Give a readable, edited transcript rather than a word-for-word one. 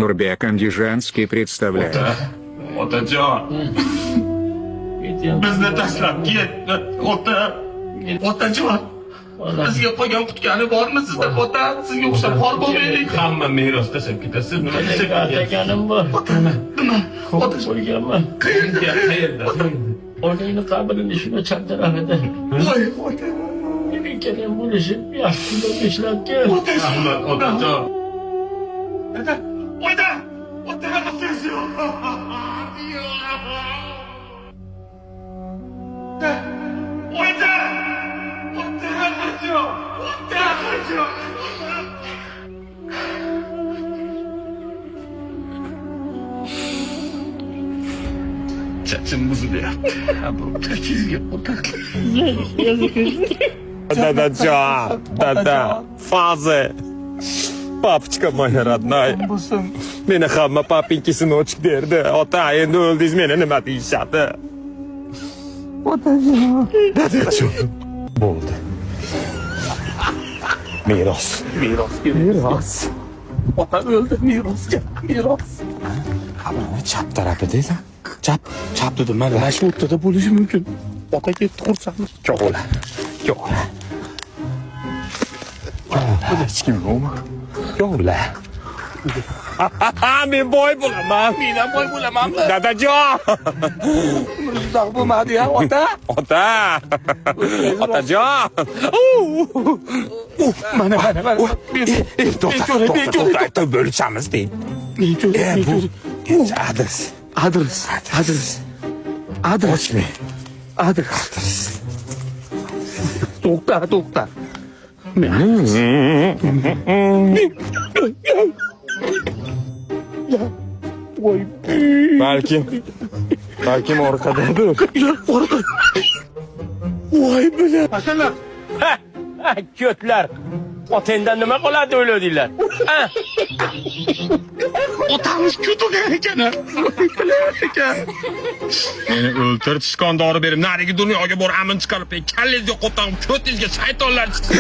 Нурбек Андижанский представляет. Otajon. Bizni tashlab ketdi. Otajon. Bizga qolgan qutgani bormi sizda ota? Sizga o'xshab xor bo'lmaylik. Hamma meros tashlab ketasiz. Nima tashlab ketasiz? Ataganim bor. Nima? Ota bo'lganman. Qayerda? Onangni qabrini shuna chap tarafida. Voy, ota. Ikkalam bo'lishib, yaxshi kunlar ishlab kel. Rahmat, otajon. Ota! Ota! Ota! Otajon! Chachim buzilyapti. Bu chachingizga Dadajon, dada, Fazi. Papachka moya родной. Meni hamma papinki sinochik derdi. Ota, endi o'ldingiz, meni nima deyishadi? Otajon. Dadajon. Bo'ldi. Meros. Ota o'ldi, merosga. Meros. Chap tarafi deysan. Chap dedim, mana shu o'rtada bo'lishi mumkin. Ota ketdi, xursandmiz. Yo'qlar. Hech kim yo'qmi? Yo'qlar. Men boy bo'laman. Men ham boy bo'lamanmi? Dadajon. Uzoq bo'lmadi-ya, ota. Otajon. Mana. To'xta, bo'lishamiz dey. Adres. To'xta. Balkim orqadadir. Voy bilan. Akalar. Ko'tlar. Otangdan nima qoladi o'yladinglar? Otamiz ko'tagan ekan. Meni o'ltir, tishqon dori berib, narigi dunyoga bor amin chiqarib, kallangizga qo'ttam, ko'tingizga shaytonlar chiqsin.